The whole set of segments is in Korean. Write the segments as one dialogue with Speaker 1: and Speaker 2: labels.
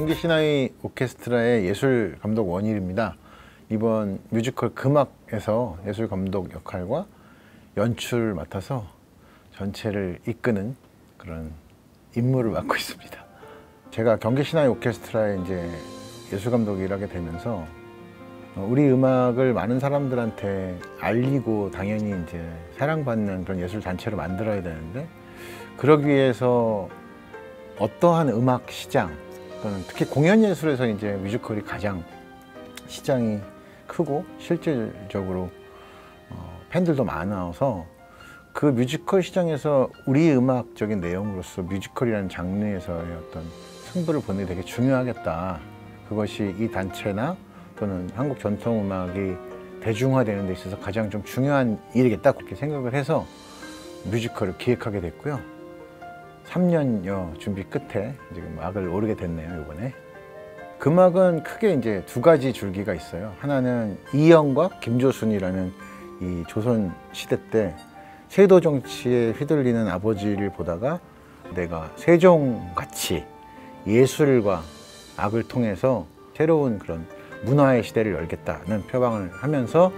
Speaker 1: 경기 신화의 오케스트라의 예술 감독 원일입니다. 이번 뮤지컬 금악에서 예술 감독 역할과 연출 맡아서 전체를 이끄는 그런 임무를 맡고 있습니다. 제가 경기 신화의 오케스트라에 이제 예술 감독을 하게 되면서 우리 음악을 많은 사람들한테 알리고 당연히 이제 사랑받는 그런 예술 단체로 만들어야 되는데, 그러기 위해서 어떠한 음악 시장 또는 특히 공연 예술에서 이제 뮤지컬이 가장 시장이 크고 실질적으로 팬들도 많아서 그 뮤지컬 시장에서 우리 음악적인 내용으로서 뮤지컬이라는 장르에서의 어떤 승부를 보는 게 되게 중요하겠다. 그것이 이 단체나 또는 한국 전통음악이 대중화되는 데 있어서 가장 좀 중요한 일이겠다, 그렇게 생각을 해서 뮤지컬을 기획하게 됐고요. 3년여 준비 끝에 지금 막을 오르게 됐네요, 이번에. 금악은 크게 이제 두 가지 줄기가 있어요. 하나는 이영과 김조순이라는 이 조선 시대 때 세도 정치에 휘둘리는 아버지를 보다가 내가 세종같이 예술과 악을 통해서 새로운 그런 문화의 시대를 열겠다는 표방을 하면서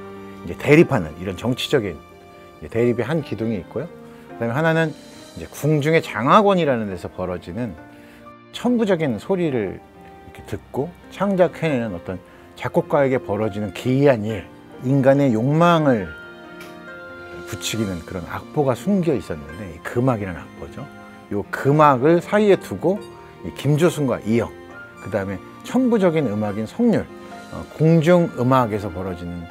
Speaker 1: 이제 대립하는 이런 정치적인 대립의 한 기둥이 있고요. 그다음에 하나는 이제 궁중의 장화권이라는 데서 벌어지는 천부적인 소리를 이렇게 듣고 창작해내는 어떤 작곡가에게 벌어지는 기이한 일, 인간의 욕망을 부추기는 그런 악보가 숨겨 있었는데, 이 금악이라는 악보죠. 이 금악을 사이에 두고 이 김조순과 이영, 그 다음에 천부적인 음악인 성률, 궁중 음악에서 벌어지는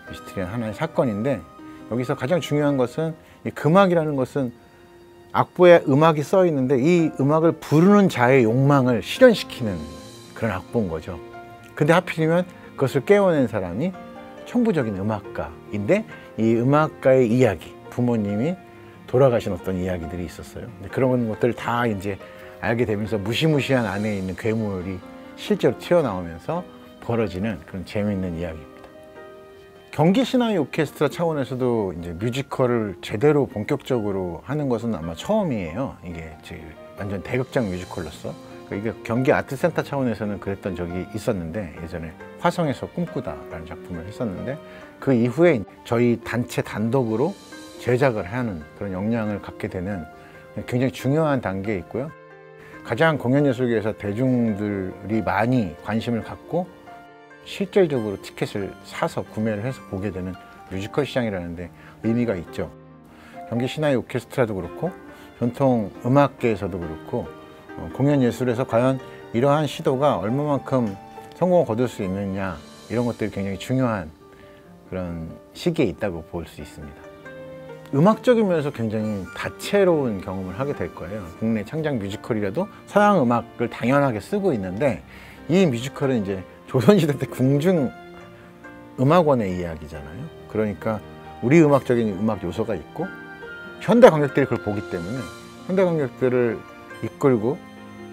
Speaker 1: 미스터리한 하나의 사건인데, 여기서 가장 중요한 것은 이 금악이라는 것은 악보에 음악이 써 있는데 이 음악을 부르는 자의 욕망을 실현시키는 그런 악보인 거죠. 근데 하필이면 그것을 깨워낸 사람이 천부적인 음악가인데, 이 음악가의 이야기, 부모님이 돌아가신 어떤 이야기들이 있었어요. 그런 것들을 다 이제 알게 되면서 무시무시한 안에 있는 괴물이 실제로 튀어나오면서 벌어지는 그런 재미있는 이야기입니다. 경기 신화의 오케스트라 차원에서도 이제 뮤지컬을 제대로 본격적으로 하는 것은 아마 처음이에요. 이게 완전 대극장 뮤지컬로서. 이게 경기 아트센터 차원에서는 그랬던 적이 있었는데, 예전에 화성에서 꿈꾸다라는 작품을 했었는데, 그 이후에 저희 단체 단독으로 제작을 하는 그런 역량을 갖게 되는 굉장히 중요한 단계에 있고요. 가장 공연예술계에서 대중들이 많이 관심을 갖고 실질적으로 티켓을 사서 구매를 해서 보게 되는 뮤지컬 시장이라는 데 의미가 있죠. 경기 신화의 오케스트라도 그렇고 전통 음악계에서도 그렇고 공연 예술에서 과연 이러한 시도가 얼마만큼 성공을 거둘 수 있느냐, 이런 것들이 굉장히 중요한 그런 시기에 있다고 볼 수 있습니다. 음악적인 면에서 굉장히 다채로운 경험을 하게 될 거예요. 국내 창작 뮤지컬이라도 서양 음악을 당연하게 쓰고 있는데, 이 뮤지컬은 이제 조선시대 때 궁중 음악원의 이야기잖아요. 그러니까 우리 음악적인 음악 요소가 있고 현대 관객들이 그걸 보기 때문에 현대 관객들을 이끌고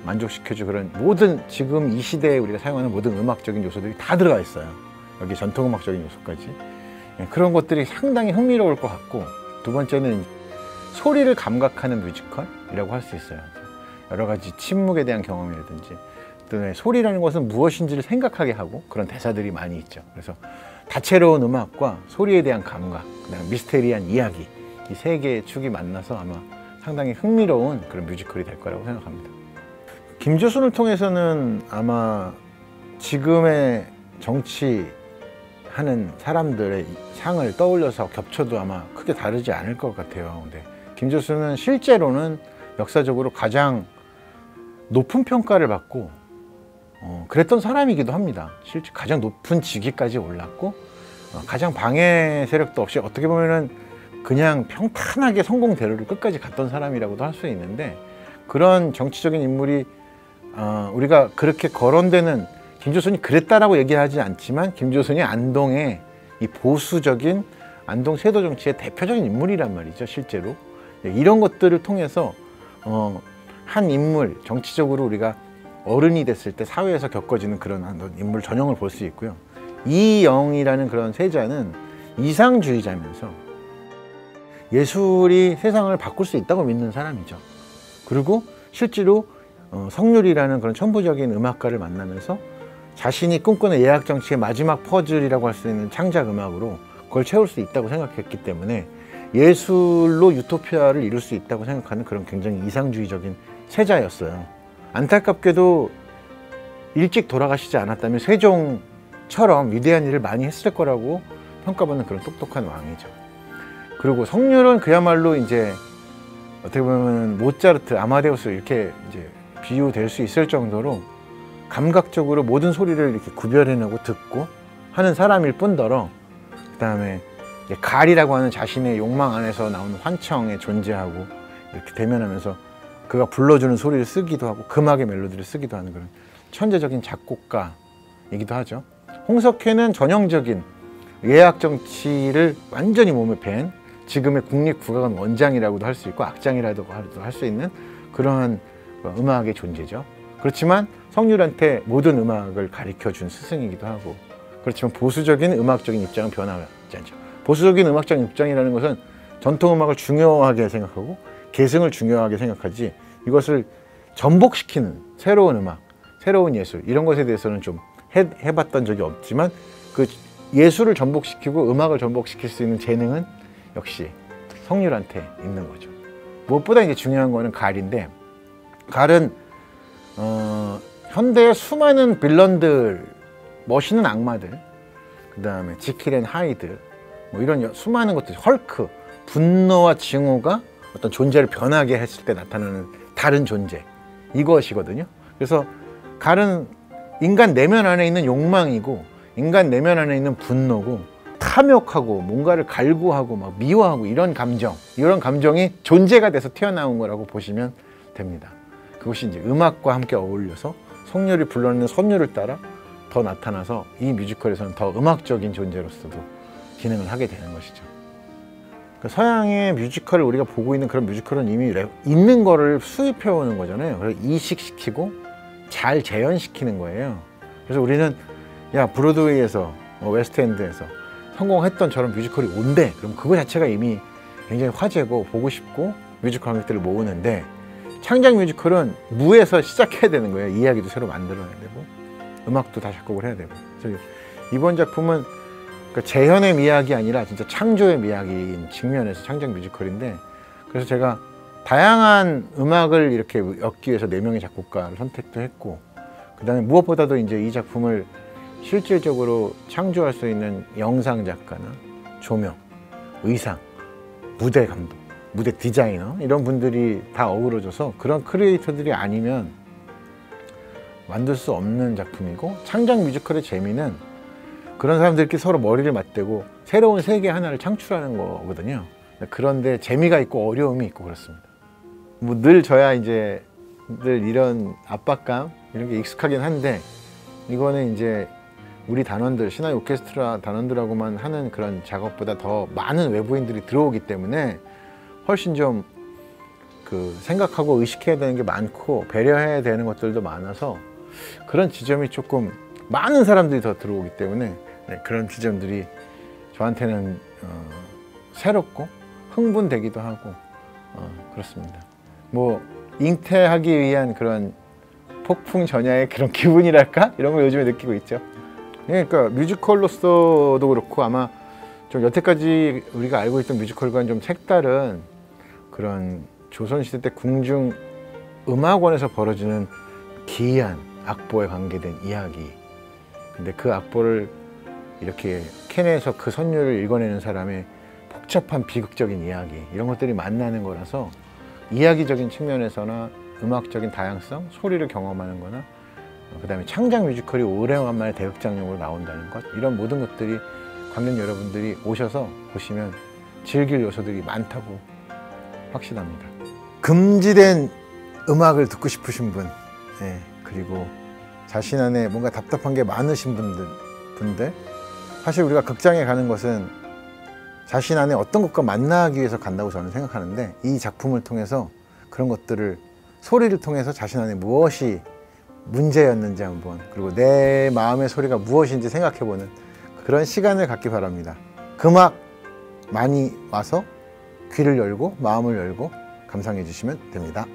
Speaker 1: 만족시켜주고 그런 모든 지금 이 시대에 우리가 사용하는 모든 음악적인 요소들이 다 들어가 있어요. 여기 전통음악적인 요소까지. 그런 것들이 상당히 흥미로울 것 같고, 두 번째는 소리를 감각하는 뮤지컬이라고 할 수 있어요. 여러 가지 침묵에 대한 경험이라든지, 또 소리라는 것은 무엇인지를 생각하게 하고 그런 대사들이 많이 있죠. 그래서 다채로운 음악과 소리에 대한 감각, 그다음에 미스테리한 이야기, 이 세 개의 축이 만나서 아마 상당히 흥미로운 그런 뮤지컬이 될 거라고 생각합니다. 김조순을 통해서는 아마 지금의 정치하는 사람들의 상을 떠올려서 겹쳐도 아마 크게 다르지 않을 것 같아요. 근데 김조순은 실제로는 역사적으로 가장 높은 평가를 받고 그랬던 사람이기도 합니다. 실제 가장 높은 직위까지 올랐고 가장 방해 세력도 없이 어떻게 보면은 그냥 평탄하게 성공대로를 끝까지 갔던 사람이라고도 할 수 있는데, 그런 정치적인 인물이 우리가 그렇게 거론되는, 김조순이 그랬다라고 얘기하지 않지만 김조순이 안동의 이 보수적인 안동 세도 정치의 대표적인 인물이란 말이죠. 실제로 이런 것들을 통해서 한 인물, 정치적으로 우리가 어른이 됐을 때 사회에서 겪어지는 그런 인물 전형을 볼 수 있고요. 이영이라는 그런 세자는 이상주의자면서 예술이 세상을 바꿀 수 있다고 믿는 사람이죠. 그리고 실제로 성률이라는 그런 천부적인 음악가를 만나면서 자신이 꿈꾸는 예약 정치의 마지막 퍼즐이라고 할 수 있는 창작 음악으로 그걸 채울 수 있다고 생각했기 때문에 예술로 유토피아를 이룰 수 있다고 생각하는 그런 굉장히 이상주의적인 세자였어요. 안타깝게도 일찍 돌아가시지 않았다면 세종처럼 위대한 일을 많이 했을 거라고 평가받는 그런 똑똑한 왕이죠. 그리고 성률은 그야말로 이제 어떻게 보면 모차르트, 아마데우스 이렇게 이제 비유될 수 있을 정도로 감각적으로 모든 소리를 이렇게 구별해내고 듣고 하는 사람일 뿐더러, 그 다음에 갈이라고 하는 자신의 욕망 안에서 나오는 환청에 존재하고 이렇게 대면하면서 그가 불러주는 소리를 쓰기도 하고 금악의 멜로디를 쓰기도 하는 그런 천재적인 작곡가이기도 하죠. 홍석회는 전형적인 예약 정치를 완전히 몸에 밴 지금의 국립국악원 원장이라고도 할 수 있고 악장이라고도 할 수 있는 그러한 음악의 존재죠. 그렇지만 성률한테 모든 음악을 가르쳐준 스승이기도 하고, 그렇지만 보수적인 음악적인 입장은 변하지 않죠. 보수적인 음악적인 입장이라는 것은 전통음악을 중요하게 생각하고 계승을 중요하게 생각하지, 이것을 전복시키는 새로운 음악, 새로운 예술 이런 것에 대해서는 좀 해봤던 적이 없지만, 그 예술을 전복시키고 음악을 전복시킬 수 있는 재능은 역시 성률한테 있는 거죠. 무엇보다 이제 중요한 거는 갈인데, 갈은 현대의 수많은 빌런들, 멋있는 악마들, 그 다음에 지킬 앤 하이드, 뭐 이런 수많은 것들, 헐크, 분노와 증오가 어떤 존재를 변하게 했을 때 나타나는 다른 존재, 이것이거든요. 그래서 갈은 인간 내면 안에 있는 욕망이고, 인간 내면 안에 있는 분노고, 탐욕하고 뭔가를 갈구하고 막 미워하고 이런 감정이 존재가 돼서 튀어나온 거라고 보시면 됩니다. 그것이 이제 음악과 함께 어울려서 성률이 불러내는 선율을 따라 더 나타나서 이 뮤지컬에서는 더 음악적인 존재로서도 기능을 하게 되는 것이죠. 그러니까 서양의 뮤지컬을 우리가 보고 있는 그런 뮤지컬은 이미 있는 거를 수입해 오는 거잖아요. 그래서 이식시키고 잘 재현시키는 거예요. 그래서 우리는 야, 브로드웨이에서 웨스트엔드에서 성공했던 저런 뮤지컬이 온대, 그럼 그거 자체가 이미 굉장히 화제고 보고 싶고 뮤지컬 관객들을 모으는데, 창작 뮤지컬은 무에서 시작해야 되는 거예요. 이야기도 새로 만들어야 되고 음악도 다 작곡을 해야 되고. 그래서 이번 작품은 그러니까 재현의 미학이 아니라 진짜 창조의 미학인 측면에서 창작 뮤지컬인데, 그래서 제가 다양한 음악을 이렇게 엮기 위해서 4명의 작곡가를 선택도 했고, 그 다음에 무엇보다도 이제 이 작품을 실질적으로 창조할 수 있는 영상 작가나 조명, 의상, 무대 감독, 무대 디자이너 이런 분들이 다 어우러져서 그런 크리에이터들이 아니면 만들 수 없는 작품이고, 창작 뮤지컬의 재미는 그런 사람들끼리 서로 머리를 맞대고 새로운 세계 하나를 창출하는 거거든요. 그런데 재미가 있고 어려움이 있고 그렇습니다. 뭐 늘 저야 이제 늘 이런 압박감 이런 게 익숙하긴 한데, 이거는 이제 우리 단원들, 신화의 오케스트라 단원들하고만 하는 그런 작업보다 더 많은 외부인들이 들어오기 때문에 훨씬 좀 그 생각하고 의식해야 되는 게 많고 배려해야 되는 것들도 많아서, 그런 지점이 조금 많은 사람들이 더 들어오기 때문에 그런 지점들이 저한테는 새롭고 흥분되기도 하고 그렇습니다. 뭐 잉태하기 위한 그런 폭풍전야의 그런 기분이랄까? 이런 걸 요즘에 느끼고 있죠. 그러니까 뮤지컬로서도 그렇고 아마 좀 여태까지 우리가 알고 있던 뮤지컬과는 좀 색다른 그런 조선시대 때 궁중음악원에서 벌어지는 기이한 악보에 관계된 이야기. 근데 그 악보를 이렇게 캐내서 그 선율을 읽어내는 사람의 복잡한 비극적인 이야기, 이런 것들이 만나는 거라서 이야기적인 측면에서나 음악적인 다양성, 소리를 경험하는 거나 그 다음에 창작 뮤지컬이 오래간만에 대극장용으로 나온다는 것, 이런 모든 것들이 관객 여러분들이 오셔서 보시면 즐길 요소들이 많다고 확신합니다. 금지된 음악을 듣고 싶으신 분, 그리고 자신 안에 뭔가 답답한 게 많으신 분들, 사실 우리가 극장에 가는 것은 자신 안에 어떤 것과 만나기 위해서 간다고 저는 생각하는데, 이 작품을 통해서 그런 것들을, 소리를 통해서 자신 안에 무엇이 문제였는지 한번, 그리고 내 마음의 소리가 무엇인지 생각해보는 그런 시간을 갖기 바랍니다. 금악 많이 와서 귀를 열고 마음을 열고 감상해 주시면 됩니다.